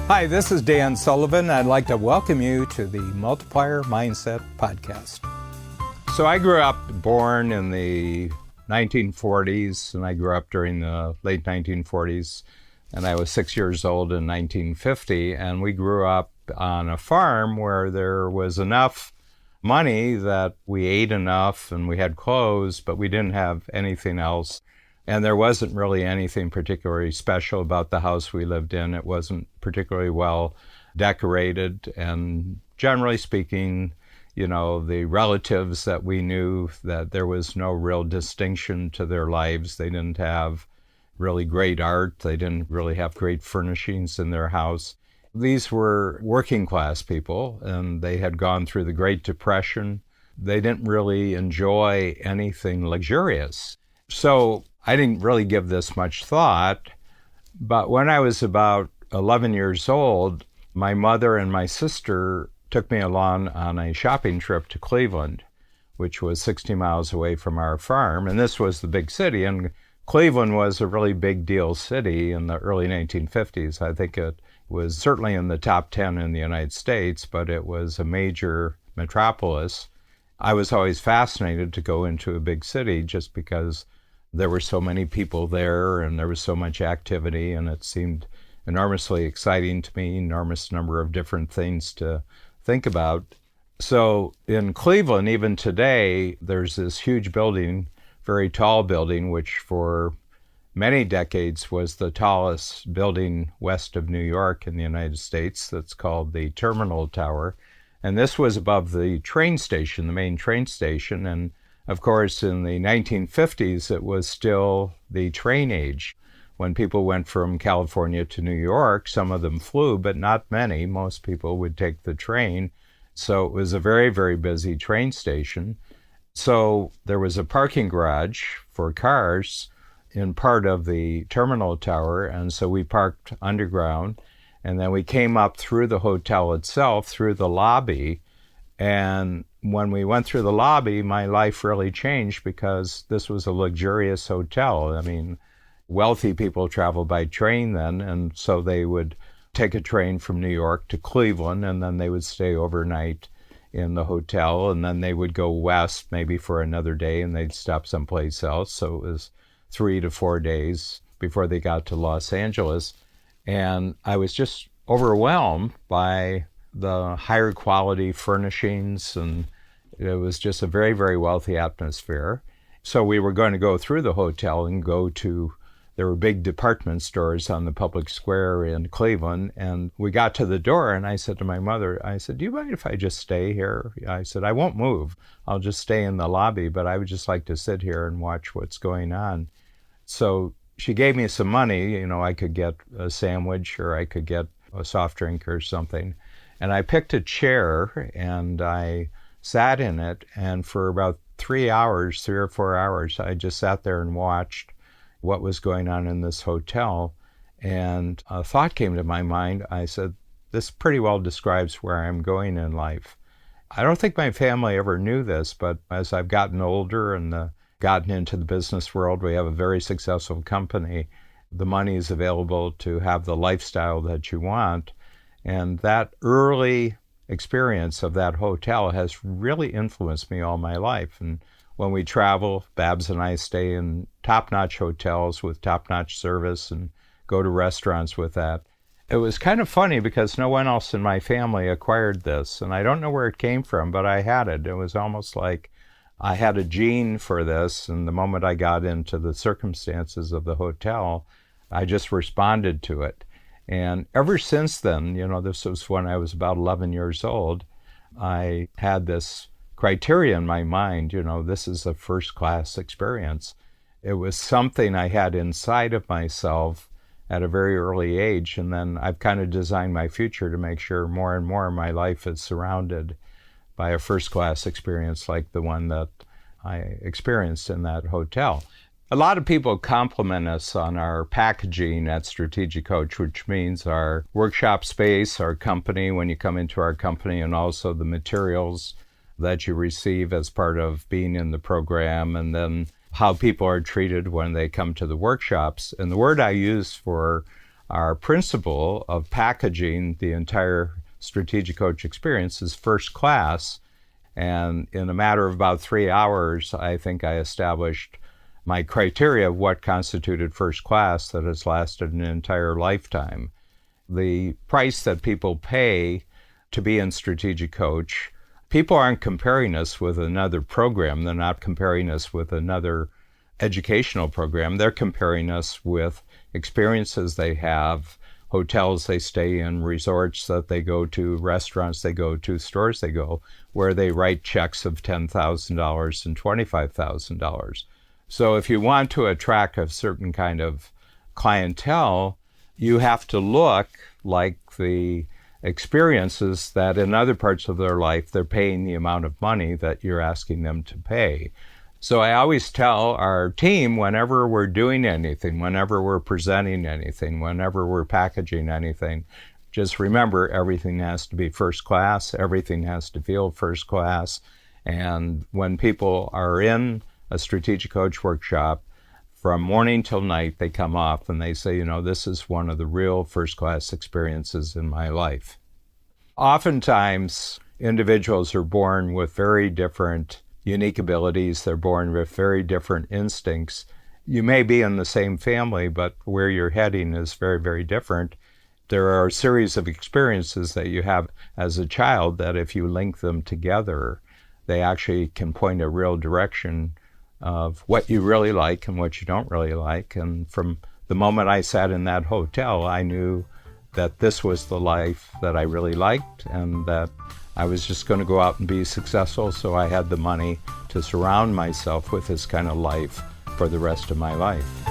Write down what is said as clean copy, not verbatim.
Hi, this is Dan Sullivan. I'd like to welcome you to the Multiplier Mindset Podcast. So I grew up born in the 1940s, and I grew up during the late 1940s, and I was 6 years old in 1950, and we grew up on a farm where there was enough money that we ate enough and we had clothes, but we didn't have anything else. And there wasn't really anything particularly special about the house we lived in. It wasn't particularly well decorated. And generally speaking, the relatives that we knew, that there was no real distinction to their lives. They didn't have really great art. They didn't really have great furnishings in their house. These were working class people, and they had gone through the Great Depression. They didn't really enjoy anything luxurious. So I didn't really give this much thought, but when I was about 11 years old, my mother and my sister took me along on a shopping trip to Cleveland, which was 60 miles away from our farm, and this was the big city, and Cleveland was a really big deal city in the early 1950s. I think it was certainly in the top 10 in the United States, but it was a major metropolis. I was always fascinated to go into a big city just because there were so many people there and there was so much activity, and it seemed enormously exciting to me, enormous number of different things to think about. So in Cleveland, even today, there's this huge building, very tall building, which for many decades was the tallest building west of New York in the United States. That's called the Terminal Tower. And this was above the train station, the main train station. And of course, in the 1950s, it was still the train age. When people went from California to New York, some of them flew, but not many. Most people would take the train. So it was a very, very busy train station. So there was a parking garage for cars in part of the terminal tower, and so we parked underground, and then we came up through the hotel itself, through the lobby, and when we went through the lobby, my life really changed because this was a luxurious hotel. I mean, wealthy people traveled by train then, and so they would take a train from New York to Cleveland, and then they would stay overnight in the hotel, and then they would go west maybe for another day, and they'd stop someplace else. So it was 3 to 4 days before they got to Los Angeles. And I was just overwhelmed by the higher quality furnishings, and it was just a very, very wealthy atmosphere. So we were going to go through the hotel and there were big department stores on the public square in Cleveland, and we got to the door, and I said to my mother, do you mind if I just stay here? I said, I won't move. I'll just stay in the lobby, but I would just like to sit here and watch what's going on. So she gave me some money. I could get a sandwich or I could get a soft drink or something. And I picked a chair and I sat in it, and for about 3 or 4 hours, I just sat there and watched what was going on in this hotel. And a thought came to my mind. I said, this pretty well describes where I'm going in life. I don't think my family ever knew this, but as I've gotten older and gotten into the business world, we have a very successful company. The money is available to have the lifestyle that you want. And that early experience of that hotel has really influenced me all my life. And when we travel, Babs and I stay in top-notch hotels with top-notch service and go to restaurants with that. It was kind of funny because no one else in my family acquired this, and I don't know where it came from, but I had it. It was almost like I had a gene for this, and the moment I got into the circumstances of the hotel, I just responded to it. And ever since then, this was when I was about 11 years old, I had this criteria in my mind, this is a first-class experience. It was something I had inside of myself at a very early age, and then I've kind of designed my future to make sure more and more of my life is surrounded by a first-class experience like the one that I experienced in that hotel. A lot of people compliment us on our packaging at Strategic Coach, which means our workshop space, our company, when you come into our company, and also the materials that you receive as part of being in the program, and then how people are treated when they come to the workshops. And the word I use for our principle of packaging the entire Strategic Coach experience is first class. And in a matter of about 3 hours, I think I established my criteria of what constituted first class that has lasted an entire lifetime. The price that people pay to be in Strategic Coach, people aren't comparing us with another program. They're not comparing us with another educational program. They're comparing us with experiences they have, hotels they stay in, resorts that they go to, restaurants they go to, stores they go, where they write checks of $10,000 and $25,000. So if you want to attract a certain kind of clientele, you have to look like the experiences that in other parts of their life, they're paying the amount of money that you're asking them to pay. So I always tell our team, whenever we're doing anything, whenever we're presenting anything, whenever we're packaging anything, just remember everything has to be first class, everything has to feel first class. And when people are in a Strategic Coach workshop, from morning till night, they come off and they say, this is one of the real first class experiences in my life. Oftentimes, individuals are born with very different unique abilities. They're born with very different instincts. You may be in the same family, but where you're heading is very, very different. There are a series of experiences that you have as a child that if you link them together, they actually can point a real direction of what you really like and what you don't really like. And from the moment I sat in that hotel, I knew that this was the life that I really liked and that I was just going to go out and be successful, so I had the money to surround myself with this kind of life for the rest of my life.